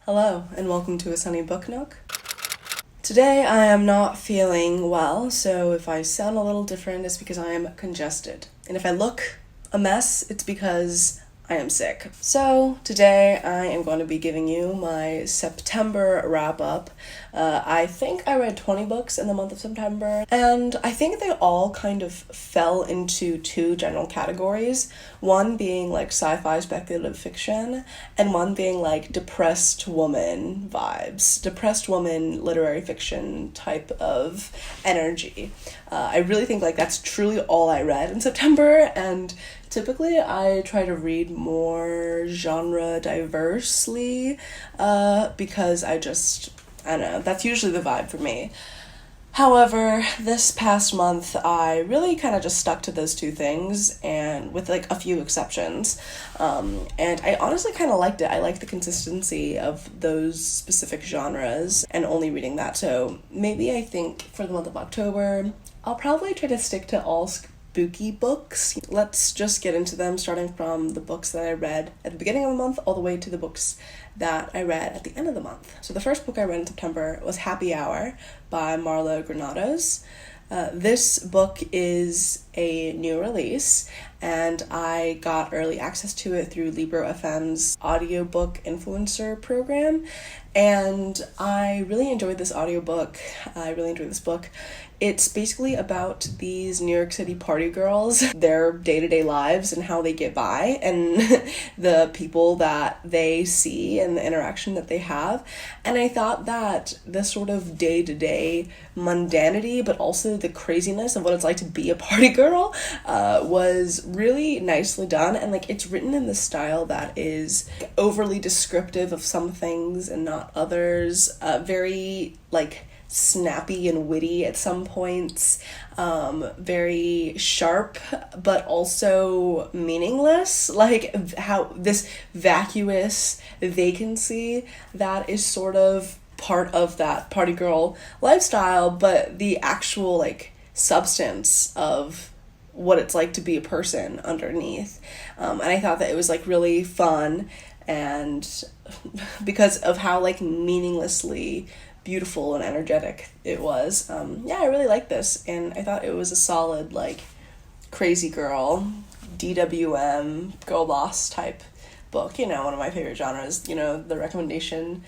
Hello, and welcome to a sunny book nook. Today I am not feeling well, so if I sound a little different, it's because I am congested. And if I look a mess, it's because I am sick. So today I am going to be giving you my September wrap-up. I think I read 20 books in the month of September, and I think they all kind of fell into two general categories. One being like sci-fi speculative fiction, and one being like depressed woman vibes. Depressed woman literary fiction type of energy. I really think like that's truly all I read in September, and typically I try to read more genre diversely because I don't know, that's usually the vibe for me. However, this past month, I really kind of just stuck to those two things, and with like a few exceptions. And I honestly kind of liked it. I liked the consistency of those specific genres and only reading that. So maybe I think for the month of October, I'll probably try to stick to all spooky books. Let's just get into them, starting from the books that I read at the beginning of the month all the way to the books that I read at the end of the month. So the first book I read in September was Happy Hour by Marlowe Granados. This book is a new release, and I got early access to it through Libro FM's audiobook influencer program, and I really enjoyed this audiobook. I really enjoyed this book. It's basically about these New York City party girls, their day-to-day lives and how they get by, and the people that they see and the interaction that they have. And I thought that this sort of day-to-day mundanity, but also the craziness of what it's like to be a party girl, was really nicely done. And like it's written in the style that is overly descriptive of some things and not others. Very like snappy and witty at some points, very sharp but also meaningless, like how this vacuous vacancy that is sort of part of that party girl lifestyle, but the actual like substance of what it's like to be a person underneath. And I thought that it was like really fun, and because of how like meaninglessly beautiful and energetic it was. I really liked this, and I thought it was a solid like crazy girl DWM girl boss type book, one of my favorite genres. The recommendation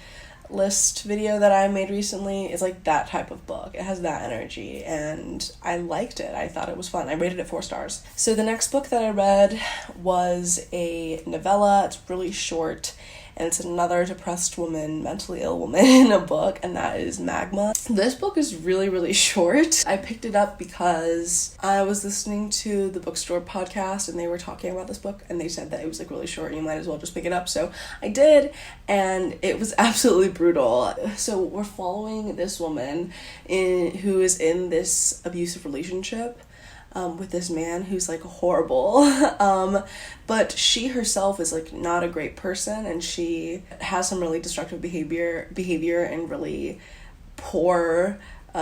list video that I made recently is like that type of book. It has that energy, and I liked it. I thought it was fun. I rated it 4 stars. So the next book that I read was a novella. It's really short, and it's another depressed woman, mentally ill woman in a book, and that is Magma. This book is really, really short. I picked it up because I was listening to the bookstore podcast, and they were talking about this book, and they said that it was like really short, and you might as well just pick it up. So I did, and it was absolutely brutal. So we're following this woman who is in this abusive relationship with this man who's like horrible, but she herself is like not a great person, and she has some really destructive behavior and really poor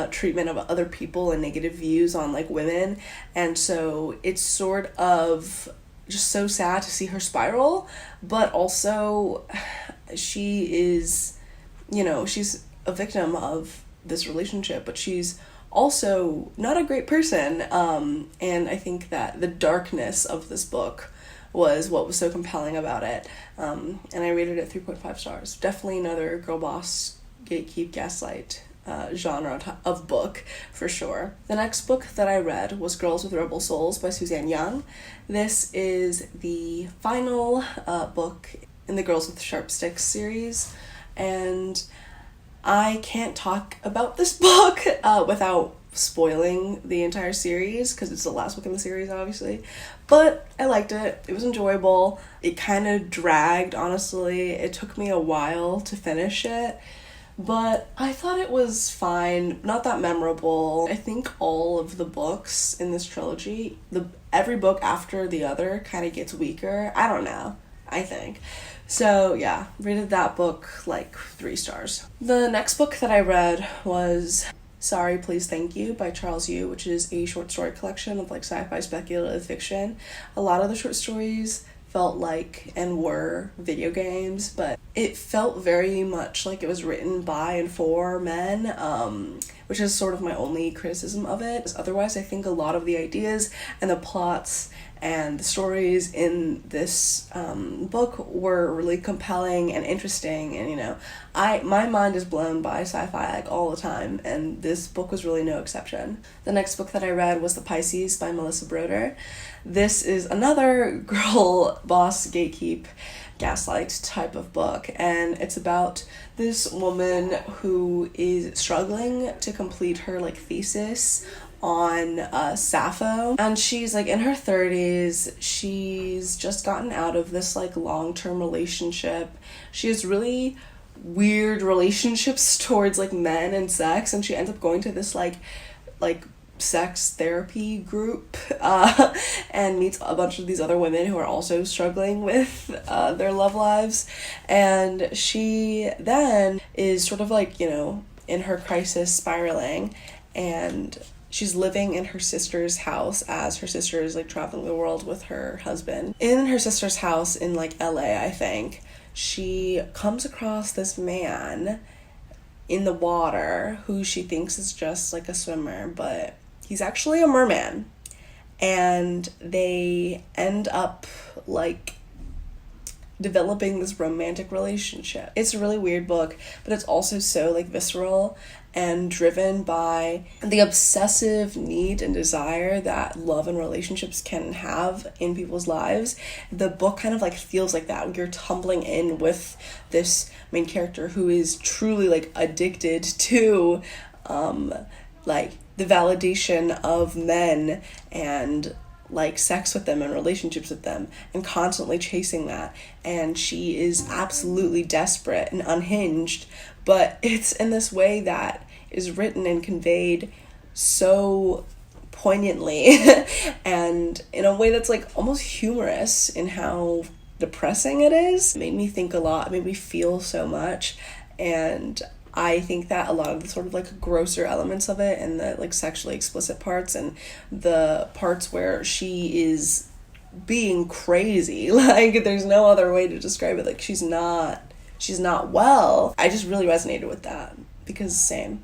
treatment of other people and negative views on like women. And so it's sort of just so sad to see her spiral, but also she is, she's a victim of this relationship, but she's also not a great person, and I think that the darkness of this book was what was so compelling about it, and I rated it 3.5 stars. Definitely another girl boss, gatekeep, gaslight genre of book for sure. The next book that I read was Girls with Rebel Souls by Suzanne. This is the final book in the Girls with Sharp Sticks series, and I can't talk about this book without spoiling the entire series, because it's the last book in the series, obviously. But I liked it. It was enjoyable. It kind of dragged, honestly. It took me a while to finish it, but I thought it was fine. Not that memorable. I think all of the books in this trilogy, every book after the other kind of gets weaker. I don't know. I think. So yeah, rated that book like 3 stars. The next book that I read was Sorry, Please, Thank You by Charles Yu, which is a short story collection of like sci-fi speculative fiction. A lot of the short stories felt like and were video games, but it felt very much like it was written by and for men, which is sort of my only criticism of it. Otherwise, I think a lot of the ideas and the plots and the stories in this book were really compelling and interesting, and my mind is blown by sci-fi like all the time, and this book was really no exception. The next book that I read was The Pisces by Melissa Broder. This is another girl boss gatekeep gaslight type of book, and it's about this woman who is struggling to complete her thesis on Sappho, and she's in her 30s. She's just gotten out of this long-term relationship. She has really weird relationships towards men and sex, and she ends up going to this sex therapy group and meets a bunch of these other women who are also struggling with their love lives, and she then is sort of in her crisis spiraling, and she's living in her sister's house as her sister is traveling the world with her husband. In her sister's house in LA, I think, she comes across this man in the water who she thinks is just a swimmer, but he's actually a merman, and they end up developing this romantic relationship. It's a really weird book, but it's also so visceral and driven by the obsessive need and desire that love and relationships can have in people's lives. The book kind of feels like that. You're tumbling in with this main character who is truly addicted to the validation of men and sex with them and relationships with them, and constantly chasing that, and she is absolutely desperate and unhinged, but it's in this way that is written and conveyed so poignantly and in a way that's almost humorous in how depressing it is. It made me think a lot, made me feel so much, and I think that a lot of the sort of grosser elements of it, and the sexually explicit parts, and the parts where she is being crazy, there's no other way to describe it, she's not well. I just really resonated with that because same.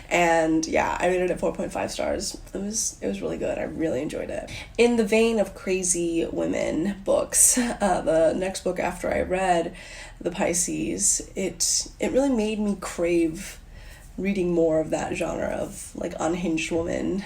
And yeah, I rated it 4.5 stars. It was really good. I really enjoyed it. In the vein of crazy women books, the next book after I read The Pisces, it really made me crave reading more of that genre of unhinged woman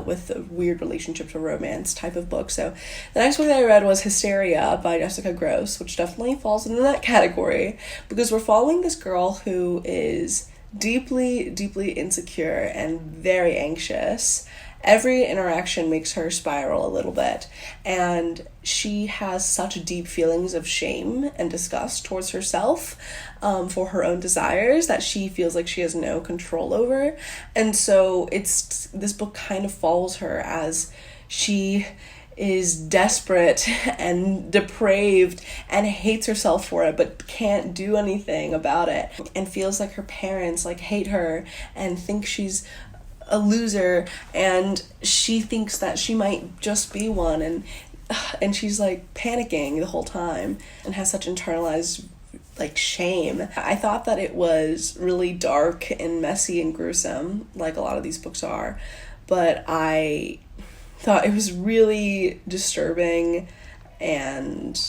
with a weird relationship to romance type of book. So the next book that I read was Hysteria by Jessica Gross, which definitely falls into that category because we're following this girl who is deeply, deeply insecure and very anxious. Every interaction makes her spiral a little bit, and she has such deep feelings of shame and disgust towards herself for her own desires that she feels like she has no control over. And so this book kind of follows her as she is desperate and depraved and hates herself for it but can't do anything about it, and feels like her parents hate her and think she's a loser, and she thinks that she might just be one, and she's panicking the whole time and has such internalized shame. I thought that it was really dark and messy and gruesome, like a lot of these books are, but I thought it was really disturbing and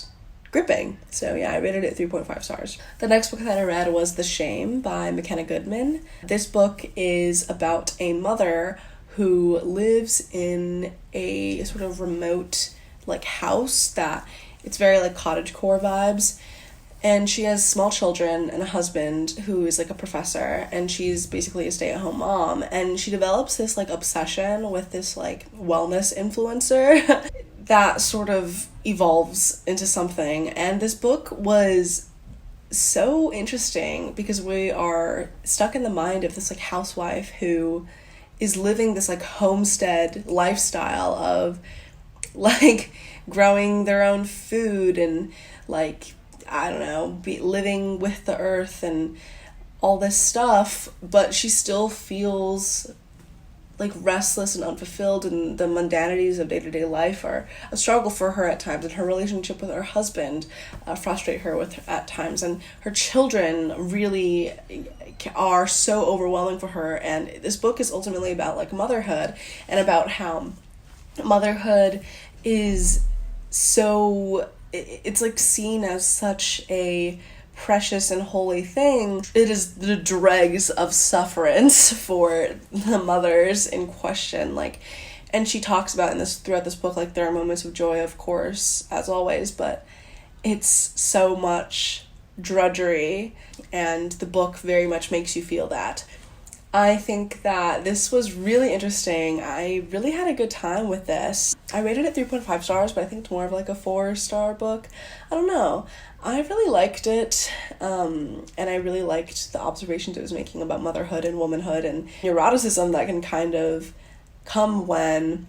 gripping. So yeah, I rated it 3.5 stars. The next book that I read was The Shame by Makenna Goodman. This book is about a mother who lives in a sort of remote house that it's very cottagecore vibes, and she has small children and a husband who is a professor, and she's basically a stay-at-home mom, and she develops this obsession with this wellness influencer that sort of evolves into something. And this book was so interesting because we are stuck in the mind of this housewife who is living this homestead lifestyle of growing their own food and I don't know, living with the earth and all this stuff, but she still feels like restless and unfulfilled, and the mundanities of day-to-day life are a struggle for her at times, and her relationship with her husband frustrate her at times, and her children really are so overwhelming for her. And this book is ultimately about like motherhood, and about how motherhood is so, it's like seen as such a precious and holy thing. It is the dregs of sufferance for the mothers in question, like, and she talks about throughout this book, like, there are moments of joy, of course, as always, but it's so much drudgery, and the book very much makes you feel that. I think that this was really interesting. I really had a good time with this. I rated it 3.5 stars, but I think it's more of like a 4-star book. I don't know. I really liked it, and I really liked the observations it was making about motherhood and womanhood and neuroticism that can kind of come when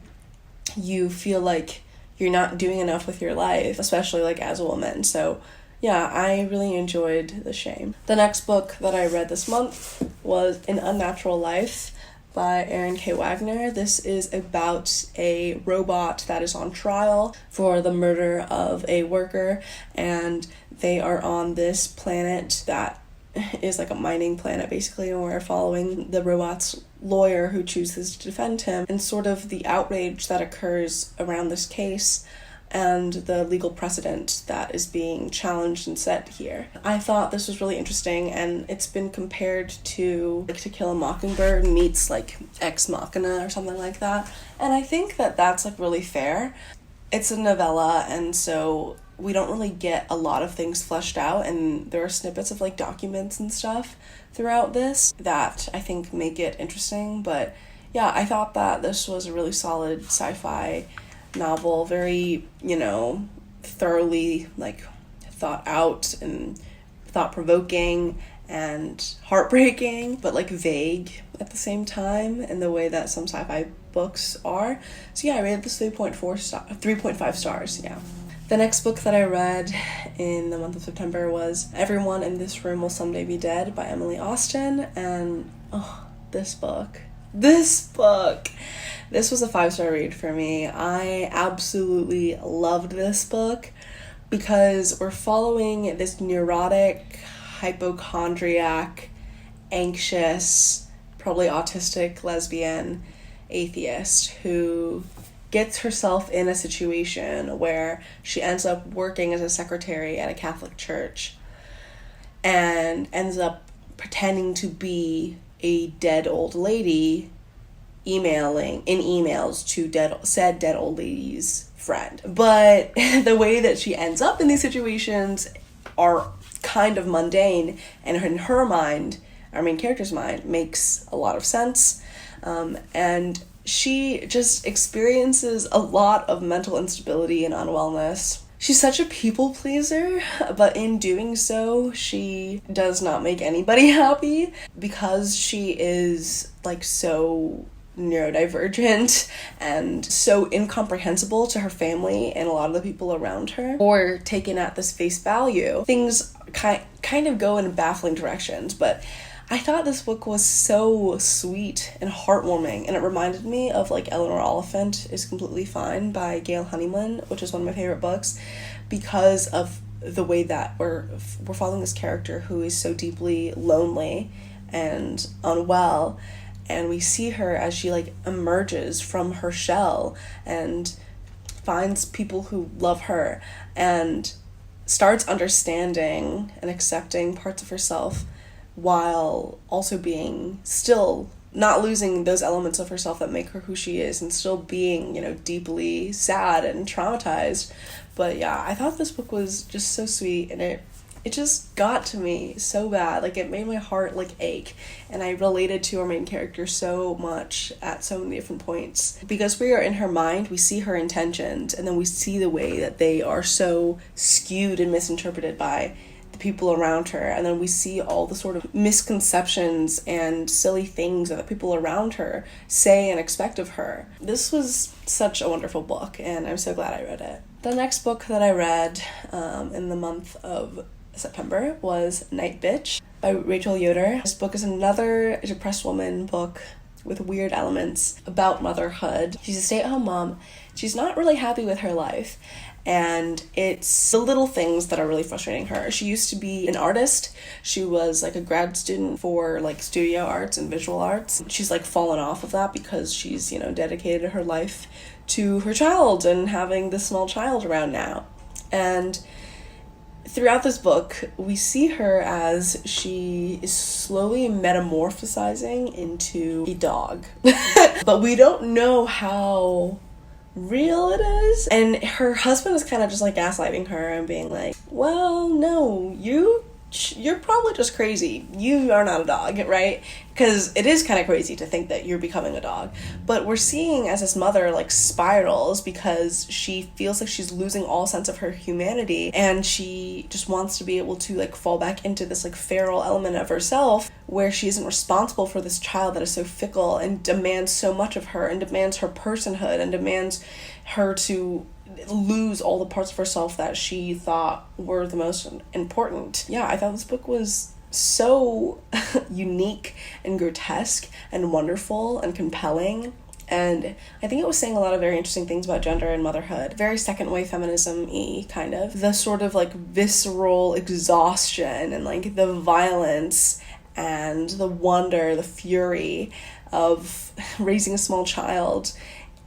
you feel like you're not doing enough with your life, especially like as a woman. So yeah, I really enjoyed The Shame. The next book that I read this month was An Unnatural Life by Erin K. Wagner. This is about a robot that is on trial for the murder of a worker, and they are on this planet that is like a mining planet, basically, and we're following the robot's lawyer who chooses to defend him, and sort of the outrage that occurs around this case and the legal precedent that is being challenged and set here. I thought this was really interesting, and it's been compared to like To Kill a Mockingbird meets like Ex Machina or something like that, and I think that that's like really fair. It's a novella, and so we don't really get a lot of things fleshed out, and there are snippets of like documents and stuff throughout this that I think make it interesting. But yeah, I thought that this was a really solid sci-fi novel, very, thoroughly like thought out and thought-provoking and heartbreaking, but like vague at the same time in the way that some sci-fi books are. So yeah, I rated this 3.5 stars, yeah. The next book that I read in the month of September was Everyone in This Room Will Someday Be Dead by Emily Austen, and this book. This was a 5-star read for me. I absolutely loved this book because we're following this neurotic, hypochondriac, anxious, probably autistic lesbian atheist who gets herself in a situation where she ends up working as a secretary at a Catholic church and ends up pretending to be a dead old lady, emailing in emails to said dead old lady's friend. But the way that she ends up in these situations are kind of mundane, and in her mind, our main character's mind, makes a lot of sense. And she just experiences a lot of mental instability and unwellness. She's such a people pleaser, but in doing so, she does not make anybody happy because she is like so neurodivergent and so incomprehensible to her family and a lot of the people around her, or taken at this face value. Things kind of go in baffling directions, but I thought this book was so sweet and heartwarming, and it reminded me of like Eleanor Oliphant is Completely Fine by Gail Honeyman, which is one of my favorite books, because of the way that we're following this character who is so deeply lonely and unwell, and we see her as she like emerges from her shell and finds people who love her and starts understanding and accepting parts of herself, while also being still not losing those elements of herself that make her who she is, and still being, deeply sad and traumatized. But yeah, I thought this book was just so sweet, and it just got to me so bad. Like, it made my heart like ache, and I related to our main character so much at so many different points. Because we are in her mind, we see her intentions, and then we see the way that they are so skewed and misinterpreted by the people around her, and then we see all the sort of misconceptions and silly things that the people around her say and expect of her. This was such a wonderful book, and I'm so glad I read it. The next book that I read in the month of September was Nightbitch by Rachel Yoder. This book is another depressed woman book with weird elements about motherhood. She's a stay-at-home mom. She's not really happy with her life, and it's the little things that are really frustrating her. She used to be an artist. She was like a grad student for like studio arts and visual arts. She's like fallen off of that because she's, you know, dedicated her life to her child and having this small child around now. And throughout this book, we see her as she is slowly metamorphosizing into a dog. But we don't know how real it is. And her husband is kind of just like gaslighting her and being like, well, no, you're probably just crazy. You are not a dog, right? Because it is kind of crazy to think that you're becoming a dog. But we're seeing as this mother like spirals because she feels like she's losing all sense of her humanity, and she just wants to be able to like fall back into this like feral element of herself where she isn't responsible for this child that is so fickle and demands so much of her and demands her personhood and demands her to lose all the parts of herself that she thought were the most important. Yeah, I thought this book was so unique and grotesque and wonderful and compelling, and I think it was saying a lot of very interesting things about gender and motherhood. Very second wave feminism-y, kind of. The sort of like visceral exhaustion and like the violence and the wonder, the fury of raising a small child,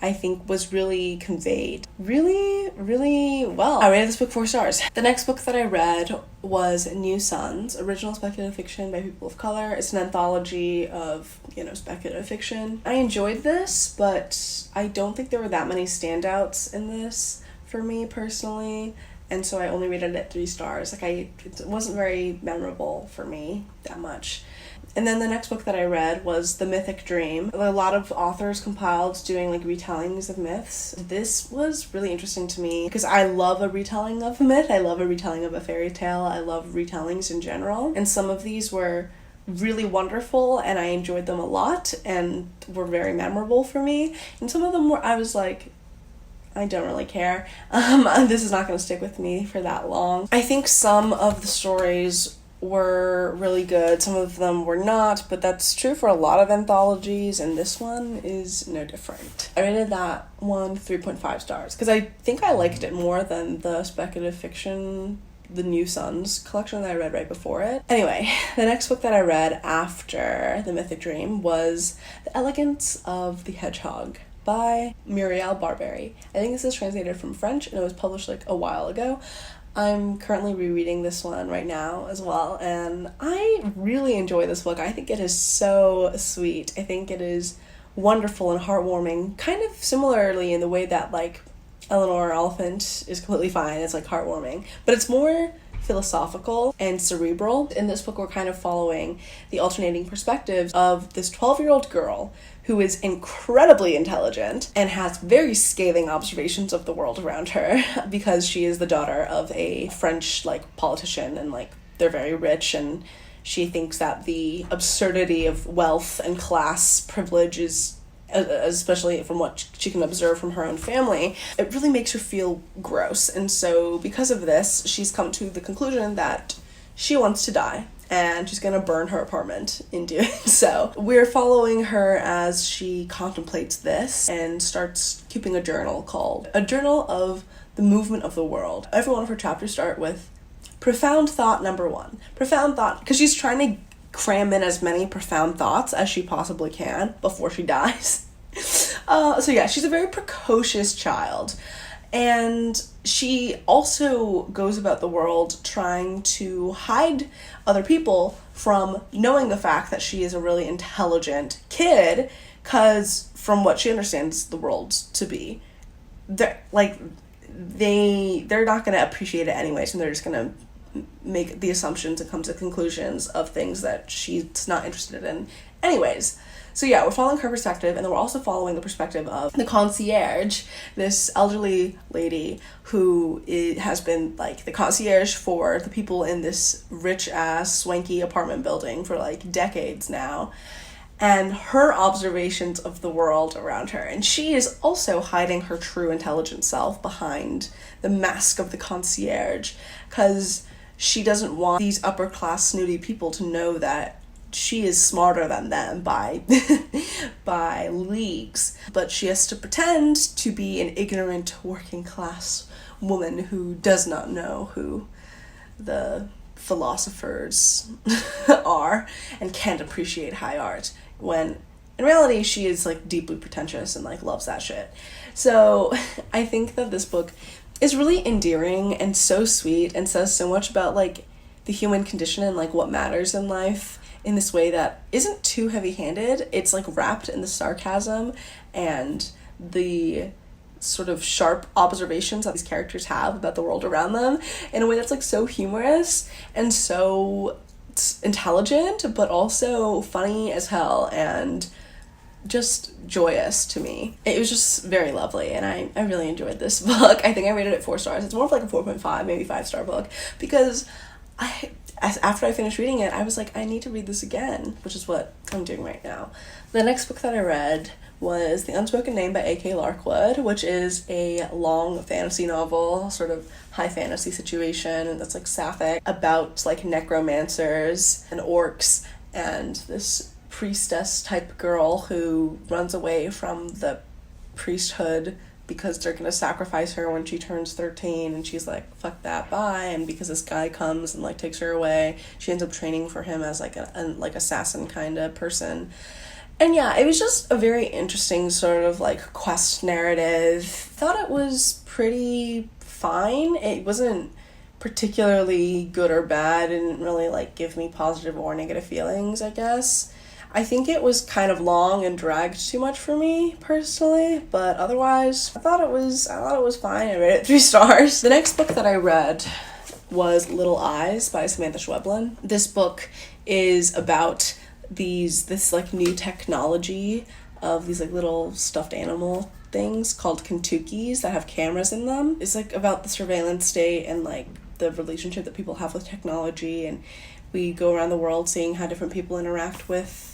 I think was really conveyed really, really well. I rated this book 4 stars. The next book that I read was New Suns, original speculative fiction by people of color. It's an anthology of, you know, speculative fiction. I enjoyed this, but I don't think there were that many standouts in this for me personally, and so I only rated it 3 stars. Like, it wasn't very memorable for me that much. And then the next book that I read was The Mythic Dream. A lot of authors compiled doing like retellings of myths. This was really interesting to me because I love a retelling of a myth. I love a retelling of a fairy tale. I love retellings in general. And some of these were really wonderful and I enjoyed them a lot and were very memorable for me. And some of them were, I was like, I don't really care. This is not going to stick with me for that long. I think some of the stories were really good, some of them were not, but that's true for a lot of anthologies, and this one is no different. I rated that one 3.5 stars because I think I liked it more than the speculative fiction, the New Suns collection that I read right before it. Anyway, the next book that I read after The Mythic Dream was The Elegance of the Hedgehog by Muriel Barbery. I think this is translated from French and it was published like a while ago. I'm currently rereading this one right now as well, and I really enjoy this book. I think it is so sweet. I think it is wonderful and heartwarming, kind of similarly in the way that, like, Eleanor Oliphant is completely fine. It's, like, heartwarming. But it's more philosophical and cerebral. In this book, we're kind of following the alternating perspectives of this 12-year-old girl who is incredibly intelligent and has very scathing observations of the world around her because she is the daughter of a French, like, politician, and, like, they're very rich, and she thinks that the absurdity of wealth and class privilege is, especially from what she can observe from her own family, it really makes her feel gross. And so because of this, she's come to the conclusion that she wants to die, and she's gonna burn her apartment in doing so. We're following her as she contemplates this and starts keeping a journal called A Journal of the Movement of the World. Every one of her chapters start with profound thought number 1. Profound thought, because she's trying to cram in as many profound thoughts as she possibly can before she dies. So yeah, she's a very precocious child. And she also goes about the world trying to hide other people from knowing the fact that she is a really intelligent kid, because from what she understands the world to be, they're not going to appreciate it anyways, and they're just going to make the assumptions and come to conclusions of things that she's not interested in anyways. So yeah, we're following her perspective, and then we're also following the perspective of the concierge, this elderly lady who has been, like, the concierge for the people in this rich-ass, swanky apartment building for, like, decades now, and her observations of the world around her. And she is also hiding her true intelligent self behind the mask of the concierge, because she doesn't want these upper-class snooty people to know that she is smarter than them by by leagues, but she has to pretend to be an ignorant working class woman who does not know who the philosophers are and can't appreciate high art, when in reality she is like deeply pretentious and like loves that shit. So I think that this book is really endearing and so sweet and says so much about like the human condition and like what matters in life in this way that isn't too heavy-handed. It's like wrapped in the sarcasm and the sort of sharp observations that these characters have about the world around them in a way that's like so humorous and so intelligent, but also funny as hell and just joyous to me. It was just very lovely, and I really enjoyed this book. I think I rated it 4 stars. It's more of like a 4.5, maybe 5-star book, because after I finished reading it, I was like, I need to read this again, which is what I'm doing right now. The next book that I read was The Unspoken Name by A.K. Larkwood, which is a long fantasy novel, sort of high fantasy situation that's like sapphic, about like necromancers and orcs and this priestess type girl who runs away from the priesthood because they're gonna sacrifice her when she turns 13, and she's like, fuck that, bye. And because this guy comes and like takes her away, she ends up training for him as like a like assassin kind of person. And yeah, it was just a very interesting sort of like quest narrative. Thought it was pretty fine. It wasn't particularly good or bad. It didn't really like give me positive or negative feelings, I guess. I think it was kind of long and dragged too much for me personally, but otherwise I thought it was fine. I rated it 3 stars. The next book that I read was Little Eyes by Samantha Schweblin. This book is about this like new technology of these like little stuffed animal things called Kentuckys that have cameras in them. It's like about the surveillance state and like the relationship that people have with technology, and we go around the world seeing how different people interact with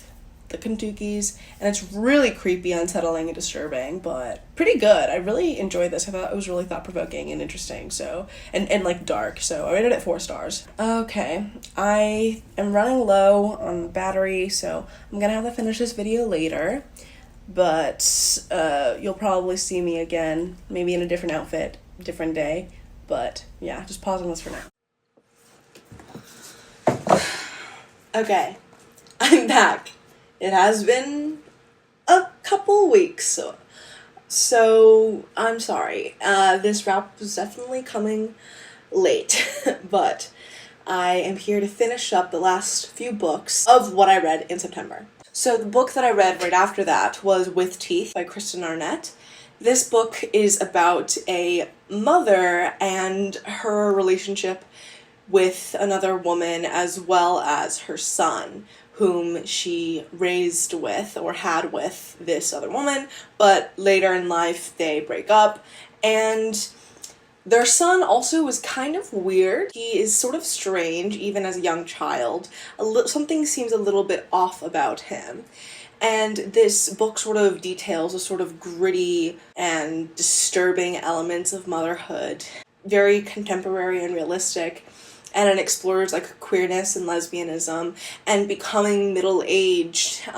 the Kentuckys, and it's really creepy, unsettling, and disturbing, but pretty good. I really enjoyed this. I thought it was really thought-provoking and interesting, so and like dark, so I rated it 4 stars. Okay, I am running low on battery, so I'm gonna have to finish this video later, but you'll probably see me again, maybe in a different outfit, different day, but yeah, just pausing this for now. Okay, I'm back. It has been a couple weeks, so I'm sorry. This wrap was definitely coming late, but I am here to finish up the last few books of what I read in September. So the book that I read right after that was With Teeth by Kristen Arnett. This book is about a mother and her relationship with another woman as well as her son, whom she raised with or had with this other woman, but later in life they break up, and their son also was kind of weird. He is sort of strange even as a young child. Something seems a little bit off about him. And this book sort of details the sort of gritty and disturbing elements of motherhood. Very contemporary and realistic. And it explores like queerness and lesbianism and becoming middle-aged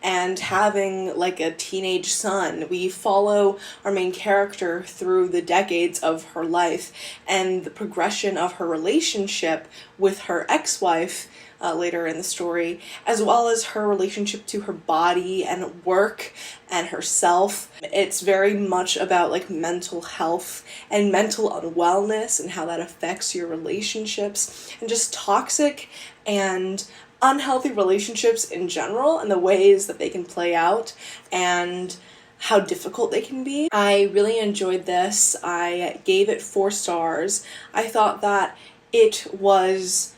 and having like a teenage son. We follow our main character through the decades of her life and the progression of her relationship with her ex-wife later in the story, as well as her relationship to her body and work and herself. It's very much about like mental health and mental unwellness and how that affects your relationships, and just toxic and unhealthy relationships in general and the ways that they can play out and how difficult they can be. I really enjoyed this. I gave it 4 stars. I thought that it was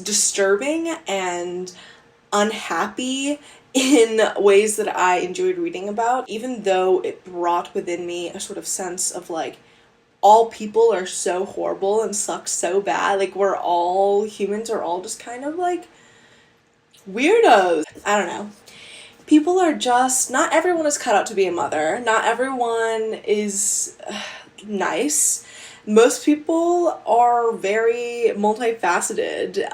disturbing and unhappy in ways that I enjoyed reading about, even though it brought within me a sort of sense of like, all people are so horrible and suck so bad. Like, humans are all just kind of like weirdos. I don't know. People are just, not everyone is cut out to be a mother. Not everyone is nice. Most people are very multifaceted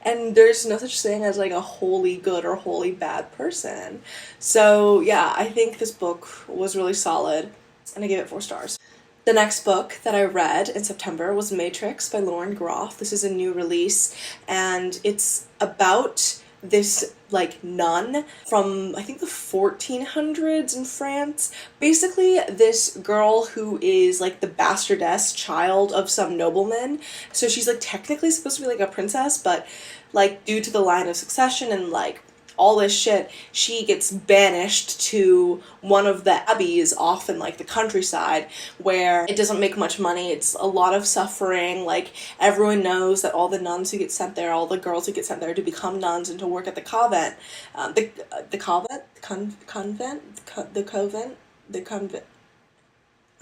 and there's no such thing as like a wholly good or wholly bad person. So yeah, I think this book was really solid, and I gave it 4 stars. The next book that I read in September was Matrix by Lauren Groff. This is a new release, and it's about this like nun from I think the 1400s in France. Basically this girl who is like the bastardess child of some nobleman. So she's like technically supposed to be like a princess, but like due to the line of succession and like all this shit, she gets banished to one of the abbeys off in like the countryside where it doesn't make much money. It's a lot of suffering. Like everyone knows that all the nuns who get sent there, all the girls who get sent there to become nuns and to work at the convent, I'm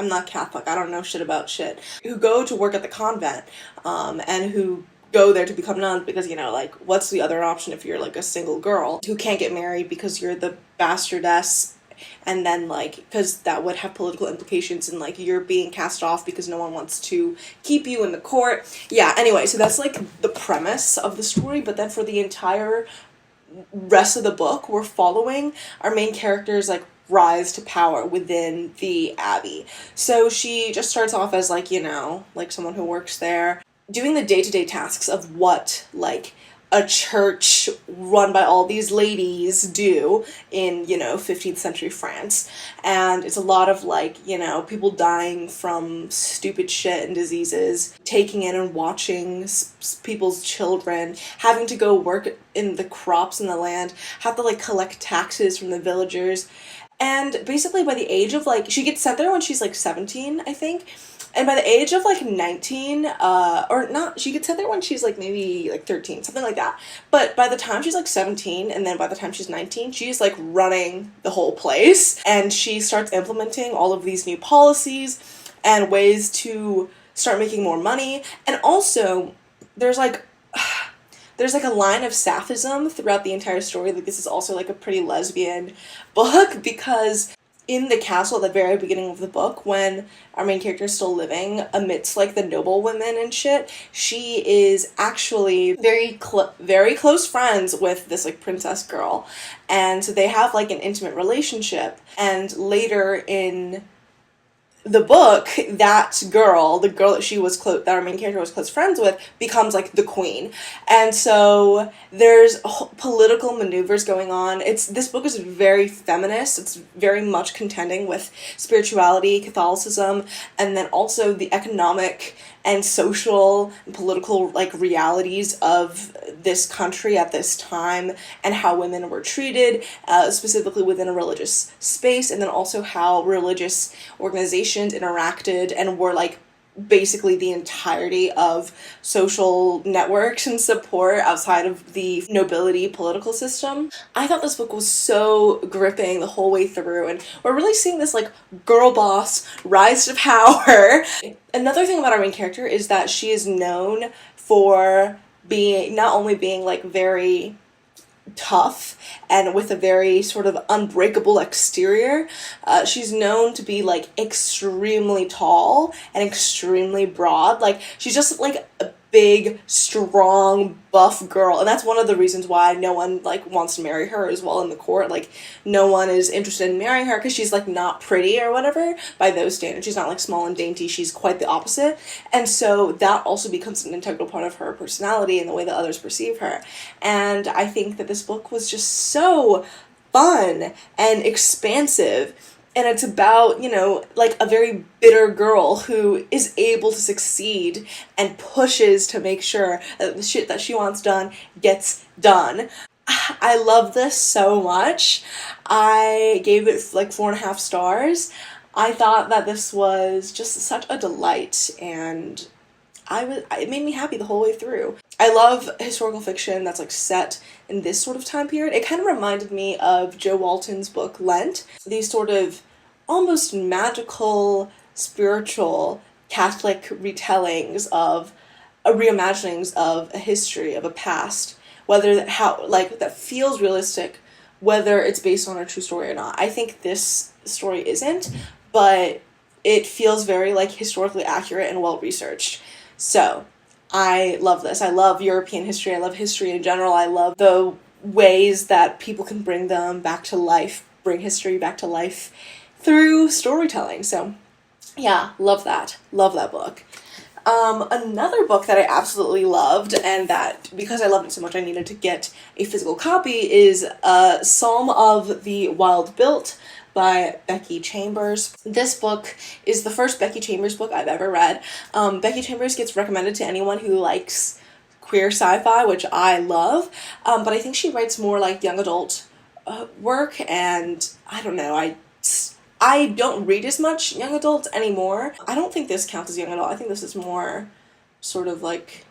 not Catholic, I don't know shit about shit, who go to work at the convent, and who go there to become nuns because, you know, like, what's the other option if you're, like, a single girl who can't get married because you're the bastardess, and then, like, because that would have political implications, and, like, you're being cast off because no one wants to keep you in the court. Yeah, anyway, so that's, like, the premise of the story, but then for the entire rest of the book, we're following our main character's, like, rise to power within the abbey. So she just starts off as, like, you know, like, someone who works there, doing the day-to-day tasks of what, like, a church run by all these ladies do in, you know, 15th century France. And it's a lot of, like, you know, people dying from stupid shit and diseases, taking in and watching people's children, having to go work in the crops in the land, have to, like, collect taxes from the villagers. And basically by the age of, like, she gets sent there when she's, like, 17, I think. And by the age of, like, 19, or not, she gets sent there when she's, like, maybe, like, 13, something like that. But by the time she's, like, 17, and then by the time she's 19, she's, like, running the whole place. And she starts implementing all of these new policies and ways to start making more money. And also, there's, like, a line of sapphism throughout the entire story. Like, this is also, like, a pretty lesbian book, because in the castle at the very beginning of the book, when our main character is still living amidst, like, the noble women and shit, she is actually very close friends with this, like, princess girl. And so they have, like, an intimate relationship. And later in the book, that girl, the girl that she was that our main character was close friends with, becomes, like, the queen. And so there's political maneuvers going on. This book is very feminist. It's very much contending with spirituality, Catholicism, and then also the economic and social and political, like, realities of this country at this time, and how women were treated, specifically within a religious space, and then also how religious organizations interacted and were, like, basically the entirety of social networks and support outside of the nobility political system. I thought this book was so gripping the whole way through, and we're really seeing this, like, girl boss rise to power. Another thing about our main character is that she is known for not only being, like, very tough and with a very sort of unbreakable exterior, she's known to be, like, extremely tall and extremely broad. Like, she's just, like, a big, strong, buff girl, and that's one of the reasons why no one, like, wants to marry her as well in the court. Like, no one is interested in marrying her because she's, like, not pretty or whatever by those standards. She's not, like, small and dainty. She's quite the opposite. And so that also becomes an integral part of her personality and the way that others perceive her. And I think that this book was just so fun and expansive. And it's about, you know, like, a very bitter girl who is able to succeed and pushes to make sure that the shit that she wants done gets done. I love this so much. I gave it, like, 4.5 stars. I thought that this was just such a delight, and it made me happy the whole way through. I love historical fiction that's, like, set in this sort of time period. It kind of reminded me of Joe Walton's book Lent. These sort of almost magical, spiritual, Catholic retellings of reimaginings of a history, of a past, that feels realistic, whether it's based on a true story or not. I think this story isn't, but it feels very, like, historically accurate and well researched. So I love this. I love European history. I love history in general. I love the ways that people can bring them back to life, bring history back to life through storytelling. So yeah, love that. Love that book. Another book that I absolutely loved, and that because I loved it so much I needed to get a physical copy, is Psalm of the Wild Built by Becky Chambers. This book is the first Becky Chambers book I've ever read. Becky Chambers gets recommended to anyone who likes queer sci-fi, which I love, but I think she writes more like young adult work, and I don't know, I don't read as much young adult anymore. I don't think this counts as young adult. I think this is more sort of like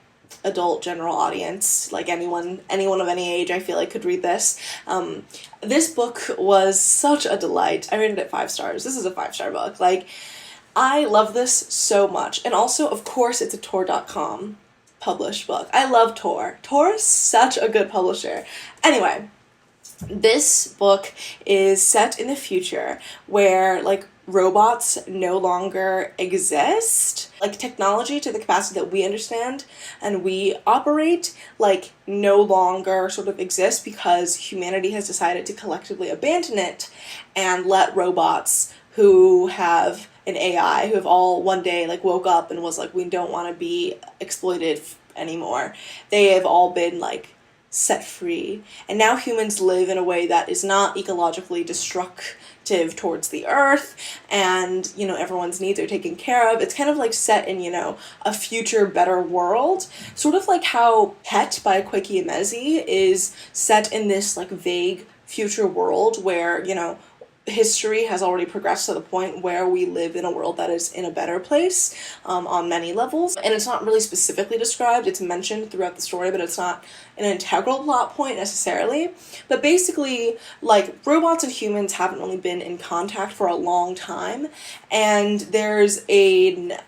adult general audience, like anyone of any age I feel like could read this. This book was such a delight. I rated it 5 stars. This is a 5-star book. Like, I love this so much. And also, of course, it's a Tor.com published book. I love Tor. Tor is such a good publisher. Anyway, this book is set in the future where, like, robots no longer exist. Like, technology to the capacity that we understand and we operate, like, no longer sort of exists because humanity has decided to collectively abandon it and let robots who have an AI, who have all one day, like, woke up and was like, we don't want to be exploited anymore. They have all been, like, set free. And now humans live in a way that is not ecologically destructive towards the earth, and, you know, everyone's needs are taken care of. It's kind of like set in, you know, a future better world. Sort of like how Pet by Kweki Emezi is set in this, like, vague future world where, you know, history has already progressed to the point where we live in a world that is in a better place on many levels. And it's not really specifically described. It's mentioned throughout the story, but it's not an integral plot point necessarily. But basically, like, robots and humans haven't really been in contact for a long time, and there is a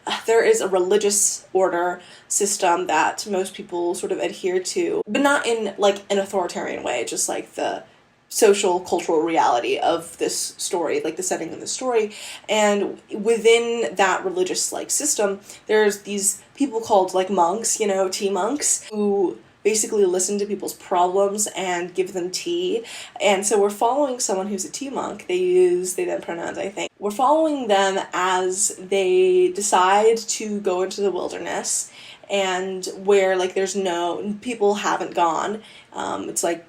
religious order system that most people sort of adhere to, but not in, like, an authoritarian way, just like the social cultural reality of this story, like the setting of the story. And within that religious, like, system, there's these people called, like, monks, you know, tea monks, who basically listen to people's problems and give them tea. And so we're following someone who's a tea monk. They use they them pronouns, I think. We're following them as they decide to go into the wilderness, and where, like, there's no people haven't gone. It's like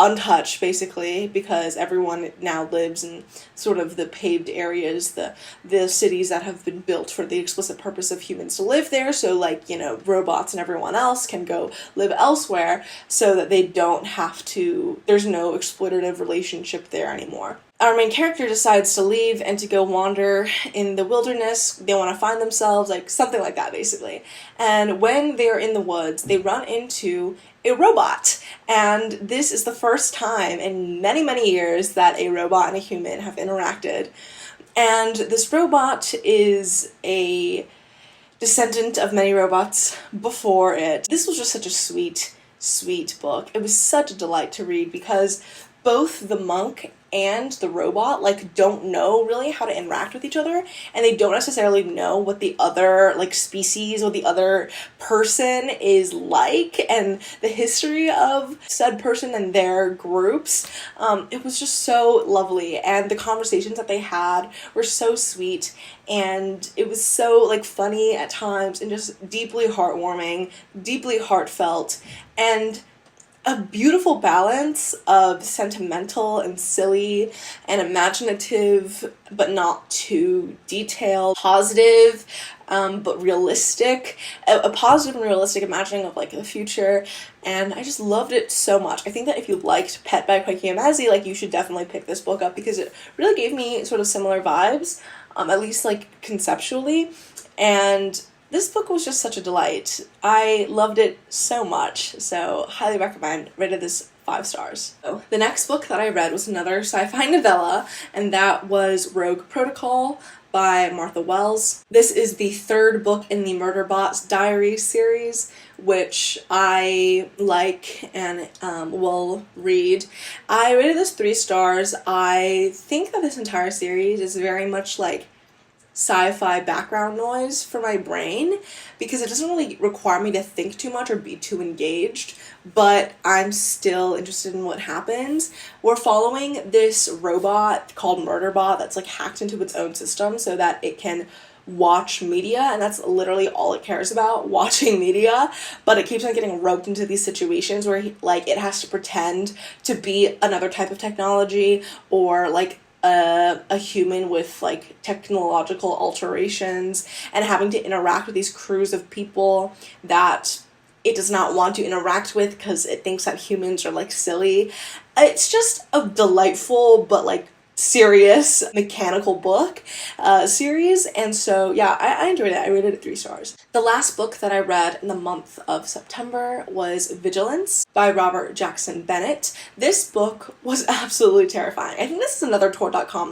untouched, basically, because everyone now lives in sort of the paved areas, the cities that have been built for the explicit purpose of humans to live there. So, like, you know, robots and everyone else can go live elsewhere so that they don't have to, there's no exploitative relationship there anymore. Our main character decides to leave and to go wander in the wilderness. They want to find themselves, like, something like that, basically. And when they're in the woods, they run into a robot. And this is the first time in many, many years that a robot and a human have interacted. And this robot is a descendant of many robots before it. This was just such a sweet, sweet book. It was such a delight to read because both the monk and the robot, like, don't know really how to interact with each other, and they don't necessarily know what the other, like, species or the other person is like, and the history of said person and their groups. It was just so lovely, and the conversations that they had were so sweet, and it was so, like, funny at times, and just deeply heartwarming, deeply heartfelt, and a beautiful balance of sentimental and silly and imaginative, but not too detailed, positive, but realistic, a positive and realistic imagining of, like, the future. And I just loved it so much. I think that if you liked Pet by Kweki Emezi, like, you should definitely pick this book up because it really gave me sort of similar vibes, at least, like, conceptually. And this book was just such a delight. I loved it so much, so highly recommend. Rated this 5 stars. So the next book that I read was another sci-fi novella, and that was Rogue Protocol by Martha Wells. This is the 3rd book in the Murderbot's Diary series, which I like and will read. I rated this 3 stars. I think that this entire series is very much, like, sci-fi background noise for my brain because it doesn't really require me to think too much or be too engaged, but I'm still interested in what happens. We're following this robot called Murderbot that's like hacked into its own system so that it can watch media, and that's literally all it cares about, watching media, but it keeps on getting roped into these situations where like it has to pretend to be another type of technology or like a human with like technological alterations and having to interact with these crews of people that it does not want to interact with because it thinks that humans are like silly. It's just a delightful but like serious mechanical book series, and so yeah, I enjoyed it. I rated it 3 stars. The last book that I read in the month of September was Vigilance by Robert Jackson Bennett. This book was absolutely terrifying. I think this is another Tor.com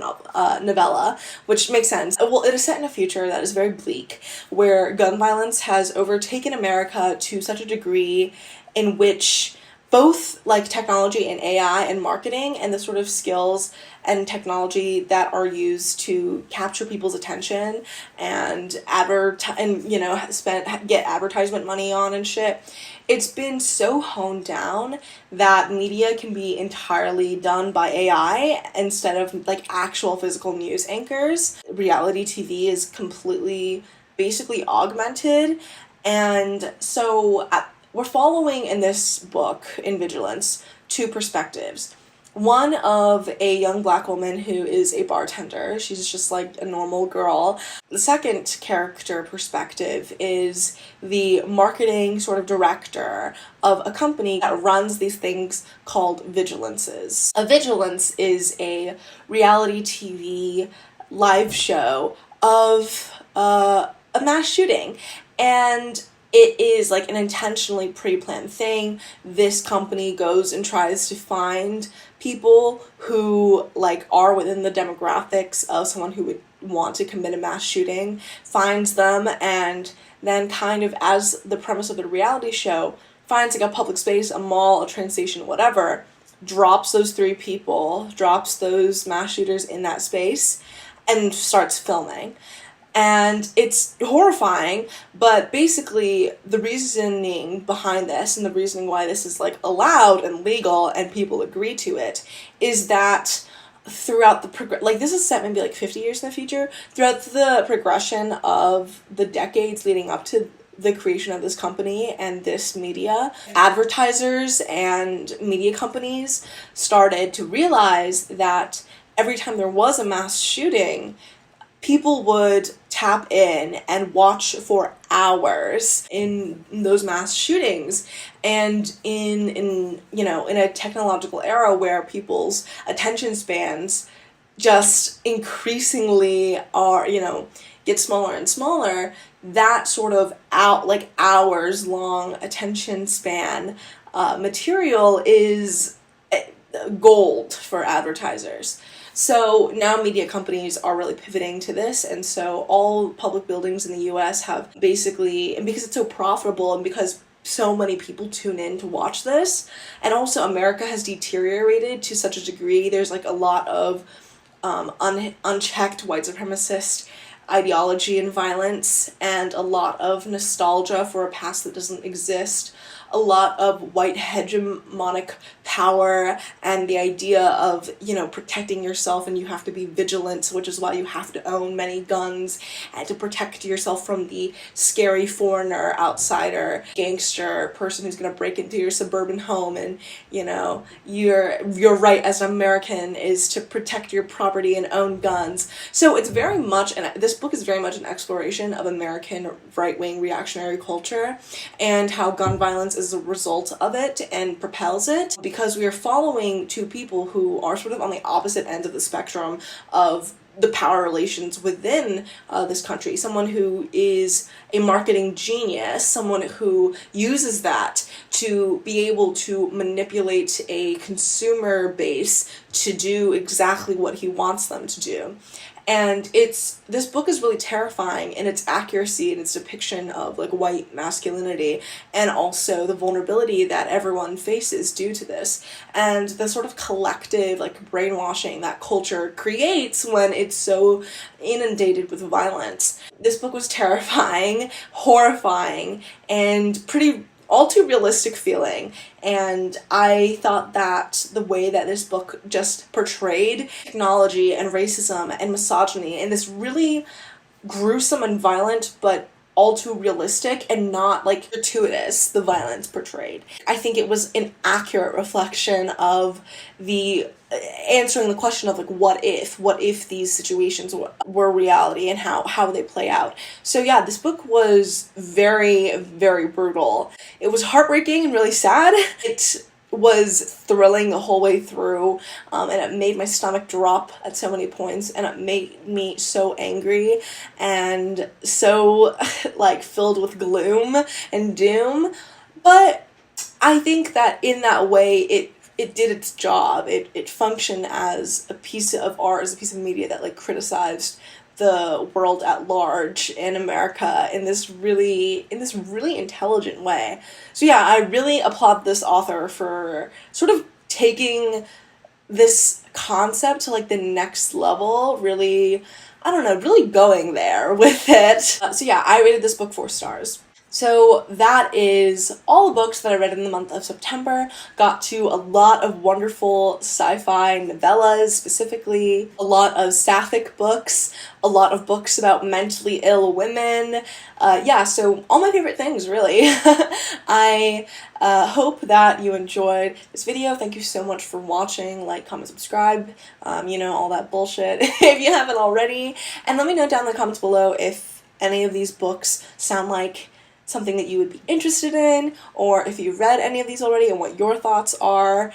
novella, which makes sense. Well, it is set in a future that is very bleak, where gun violence has overtaken America to such a degree in which both like technology and AI and marketing and the sort of skills and technology that are used to capture people's attention and get advertisement money on and shit. It's been so honed down that media can be entirely done by AI instead of like actual physical news anchors. Reality TV is completely basically augmented, and so we're following in this book, in Vigilance, 2 perspectives. One of a young black woman who is a bartender. She's just like a normal girl. The second character perspective is the marketing sort of director of a company that runs these things called Vigilances. A Vigilance is a reality TV live show of a mass shooting, and it is like an intentionally pre-planned thing. This company goes and tries to find people who like are within the demographics of someone who would want to commit a mass shooting, finds them, and then kind of as the premise of the reality show, finds like a public space, a mall, a train station, whatever, drops those 3 people, drops those mass shooters in that space, and starts filming. And it's horrifying, but basically the reasoning behind this and the reasoning why this is like allowed and legal and people agree to it is that throughout the like this is set maybe like 50 years in the future, throughout the progression of the decades leading up to the creation of this company and this media, advertisers and media companies started to realize that every time there was a mass shooting, people would tap in and watch for hours in those mass shootings. And in a technological era where people's attention spans just increasingly are, get smaller and smaller, that sort of hours long attention span material is gold for advertisers. So now media companies are really pivoting to this, and so all public buildings in the US have basically, and because it's so profitable and because so many people tune in to watch this, and also America has deteriorated to such a degree, there's like a lot of unchecked white supremacist ideology and violence, and a lot of nostalgia for a past that doesn't exist, a lot of white hegemonic power, and the idea of, protecting yourself, and you have to be vigilant, which is why you have to own many guns, and to protect yourself from the scary foreigner, outsider, gangster person who's going to break into your suburban home, and, your right as an American is to protect your property and own guns. So it's very much, and this book is very much an exploration of American right-wing reactionary culture, and how gun violence is a result of it and propels it, because we are following 2 people who are sort of on the opposite end of the spectrum of the power relations within this country. Someone who is a marketing genius, someone who uses that to be able to manipulate a consumer base to do exactly what he wants them to do. And this book is really terrifying in its accuracy and its depiction of like white masculinity, and also the vulnerability that everyone faces due to this, and the sort of collective like brainwashing that culture creates when it's so inundated with violence. This book was terrifying, horrifying, and pretty all too realistic feeling, and I thought that the way that this book just portrayed technology and racism and misogyny in this really gruesome and violent but all too realistic and not like gratuitous, the violence portrayed. I think it was an accurate reflection of the answering the question of like what if these situations were reality, and how they play out. So yeah, this book was very, very brutal. It was heartbreaking and really sad. It was thrilling the whole way through, and it made my stomach drop at so many points, and it made me so angry and so like filled with gloom and doom. But I think that in that way it did its job. It functioned as a piece of art, as a piece of media that like criticized the world at large in America in this really intelligent way. So yeah, I really applaud this author for sort of taking this concept to like the next level, really, I don't know, really going there with it. So yeah, I rated this book 4 stars. So that is all the books that I read in the month of September. Got to a lot of wonderful sci-fi novellas, specifically a lot of sapphic books, a lot of books about mentally ill women. Yeah, so all my favorite things, really. I hope that you enjoyed this video. Thank you so much for watching. Like, comment, subscribe, you know, all that bullshit if you haven't already. And let me know down in the comments below if any of these books sound like something that you would be interested in, or if you've read any of these already and what your thoughts are.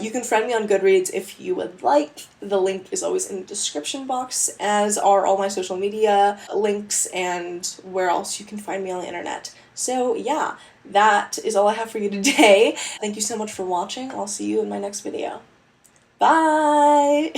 You can friend me on Goodreads if you would like. The link is always in the description box, as are all my social media links and where else you can find me on the internet. So yeah, that is all I have for you today. Thank you so much for watching. I'll see you in my next video. Bye!